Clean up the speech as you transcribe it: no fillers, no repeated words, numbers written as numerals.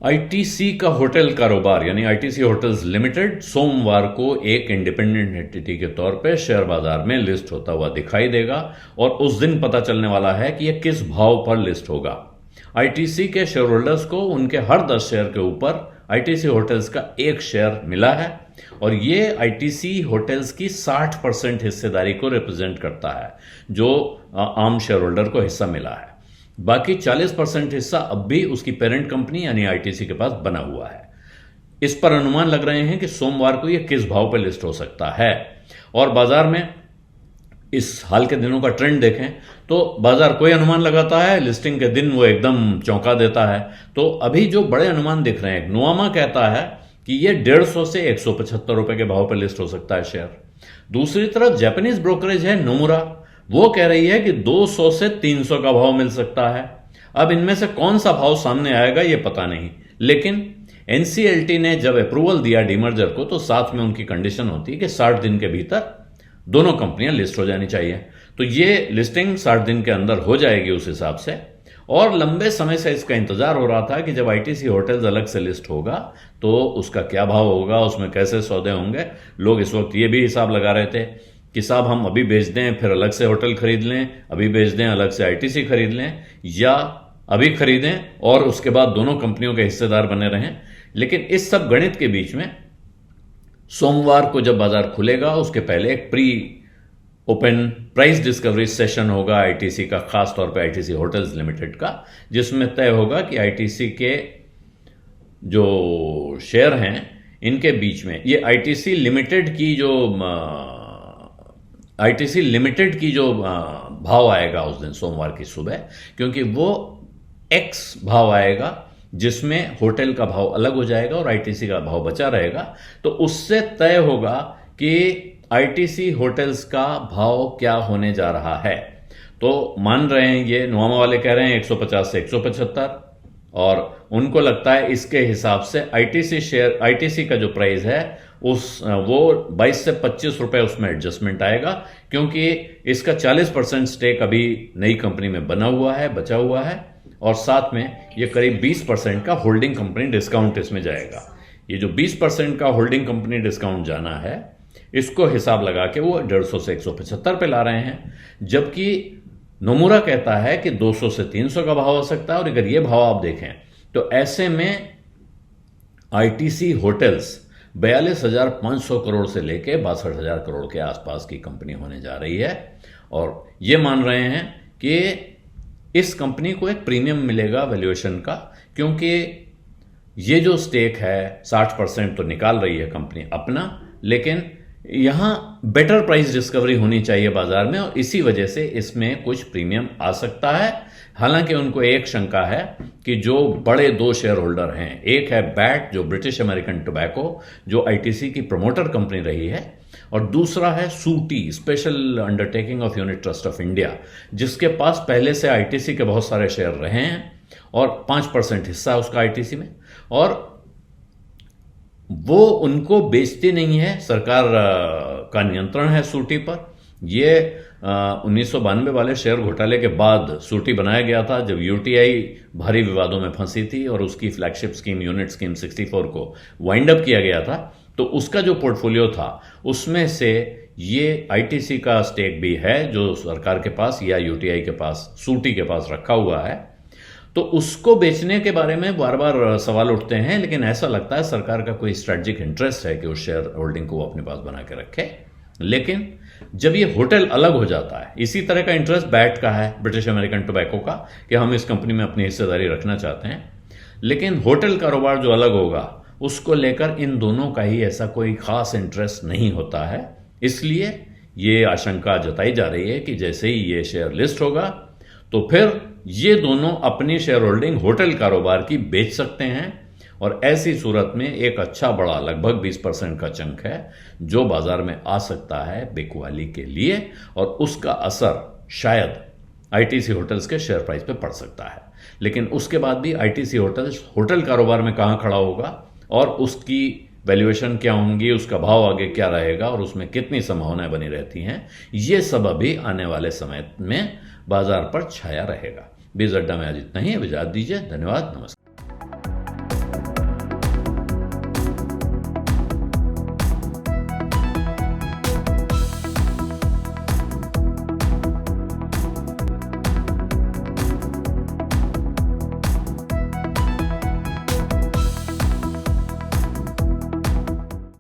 ITC का hotel कारोबार यानी आईटीसी होटल्स लिमिटेड सोमवार को एक इंडिपेंडेंट एंटिटी के तौर पे शेयर बाजार में लिस्ट होता हुआ दिखाई देगा और उस दिन पता चलने वाला है कि यह किस भाव पर लिस्ट होगा। आईटीसी के शेयर होल्डर्स को उनके हर 10 शेयर के ऊपर आईटीसी होटल्स का 1 शेयर मिला है और ये आईटीसी होटल्स की 60% हिस्सेदारी को रिप्रेजेंट करता है जो आम शेयर होल्डर को हिस्सा मिला है। बाकी 40% हिस्सा अब भी उसकी पेरेंट कंपनी यानी आईटीसी के पास बना हुआ है। इस पर अनुमान लग रहे हैं कि सोमवार को यह किस भाव पर लिस्ट हो सकता है। और बाजार में इस हाल के दिनों का ट्रेंड देखें तो बाजार कोई अनुमान लगाता है, लिस्टिंग के दिन वो एकदम चौंका देता है। तो अभी जो बड़े अनुमान दिख रहे हैं, नोवामा कहता है कि ये 150 से 175 रुपए के भाव पर लिस्ट हो सकता है शेयर। दूसरी तरफ जापानीज ब्रोकरेज है नोमुरा, वो कह रही है कि 200 से 300 का भाव मिल सकता है। अब इनमें से कौन सा भाव सामने आएगा ये पता नहीं, लेकिन एनसीएलटी ने जब अप्रूवल दिया डीमर्जर को तो साथ में उनकी कंडीशन होती है कि 60 दिन के भीतर दोनों कंपनियां लिस्ट हो जानी चाहिए। तो ये लिस्टिंग 60 दिन के अंदर हो जाएगी उस हिसाब से। और लंबे समय से इसका इंतजार हो रहा था कि जब आईटीसी होटल्स अलग से लिस्ट होगा तो उसका क्या भाव होगा, उसमें कैसे सौदे होंगे। लोग इस वक्त ये भी हिसाब लगा रहे थे कि साहब हम अभी बेच दें फिर अलग से होटल खरीद लें, अभी बेच दें अलग से आईटीसी खरीद लें, या अभी खरीदें और उसके बाद दोनों कंपनियों के हिस्सेदार बने रहें। लेकिन इस सब गणित के बीच में सोमवार को जब बाजार खुलेगा उसके पहले एक pre open price discovery session होगा आईटीसी का, खास तौर पे आईटीसी होटल्स लिमिटेड का, जिसमें तय होगा कि आईटीसी के जो शेयर हैं इनके बीच में ये आईटीसी लिमिटेड की जो भाव आएगा उस दिन सोमवार की सुबह, क्योंकि वो एक्स भाव आएगा जिसमें होटल का भाव अलग हो जाएगा और आईटीसी का भाव बचा रहेगा। तो उससे तय होगा कि आईटीसी होटल्स का भाव क्या होने जा रहा है। तो मान रहे हैं ये नोवामा वाले कह रहे हैं 150 से 175 और उनको लगता है इसके हिसाब से आईटीसी का जो प्राइस है वो 22 से 25 रुपए उसमें एडजस्टमेंट आएगा, क्योंकि इसका 40% स्टेक अभी नई कंपनी में बना हुआ है, बचा हुआ है, और साथ में ये करीब 20% का होल्डिंग कंपनी डिस्काउंट इसमें जाएगा। ये जो 20% का होल्डिंग कंपनी डिस्काउंट जाना है इसको हिसाब लगा के वो 150 से 175 पे ला रहे हैं, जबकि नोमुरा कहता है कि 200 से 300 का भाव हो सकता है। और अगर ये भाव आप देखें तो ऐसे में आईटीसी होटल्स 42,500 करोड़ से लेके 62,000 करोड़ के आसपास की कंपनी होने जा रही है। और ये मान रहे हैं कि इस कंपनी को एक प्रीमियम मिलेगा वैल्यूएशन का, क्योंकि ये जो स्टेक है 60% तो निकाल रही है कंपनी अपना, लेकिन यहां बेटर प्राइस डिस्कवरी होनी चाहिए बाजार में और इसी वजह से इसमें कुछ प्रीमियम आ सकता है। हालांकि उनको एक शंका है कि जो बड़े 2 शेयर होल्डर हैं, एक है बैट जो ब्रिटिश अमेरिकन टोबैको जो आईटीसी की प्रमोटर कंपनी रही है, और दूसरा है SUUTI special undertaking of unit trust of India, जिसके पास पहले से आईटीसी के बहुत सारे शेयर रहे हैं और 5% हिस्सा है उसका आईटीसी में, और वो उनको बेचती नहीं है। सरकार का नियंत्रण है सूटी पर। ये 1992 वाले शेयर घोटाले के बाद सूटी बनाया गया था जब यूटीआई भारी विवादों में फंसी थी और उसकी फ्लैगशिप स्कीम यूनिट स्कीम 64 को वाइंड अप किया गया था। तो उसका जो पोर्टफोलियो था उसमें से ये आईटीसी का स्टेक भी है जो सरकार के पास या यूटीआई के पास, सूटी के पास रखा हुआ है। तो उसको बेचने के बारे में बार बार सवाल उठते हैं, लेकिन ऐसा लगता है सरकार का कोई स्ट्रेटेजिक इंटरेस्ट है कि उस शेयर होल्डिंग को वो अपने पास बना के रखे। लेकिन जब ये होटल अलग हो जाता है, इसी तरह का इंटरेस्ट बैट का है, ब्रिटिश अमेरिकन टोबैको का, कि हम इस कंपनी में अपनी हिस्सेदारी रखना चाहते हैं, लेकिन होटल कारोबार जो अलग होगा उसको लेकर इन दोनों का ही ऐसा कोई खास इंटरेस्ट नहीं होता है। इसलिए ये आशंका जताई जा रही है कि जैसे ही ये शेयर लिस्ट होगा तो फिर ये दोनों अपनी शेयर होल्डिंग होटल कारोबार की बेच सकते हैं, और ऐसी सूरत में एक अच्छा बड़ा लगभग 20% का चंक है जो बाजार में आ सकता है बिकवाली के लिए, और उसका असर शायद आईटीसी होटल्स के शेयर प्राइस पे पड़ सकता है। लेकिन उसके बाद भी आईटीसी होटल्स होटल कारोबार में कहां खड़ा होगा और उसकी वैल्यूएशन क्या होंगी, उसका भाव आगे क्या रहेगा और उसमें कितनी संभावनाएं बनी रहती हैं, ये सब अभी आने वाले समय में बाजार पर छाया रहेगा। बीज अड्डा में आज इतना ही। इजाजत दीजिए। धन्यवाद। नमस्कार।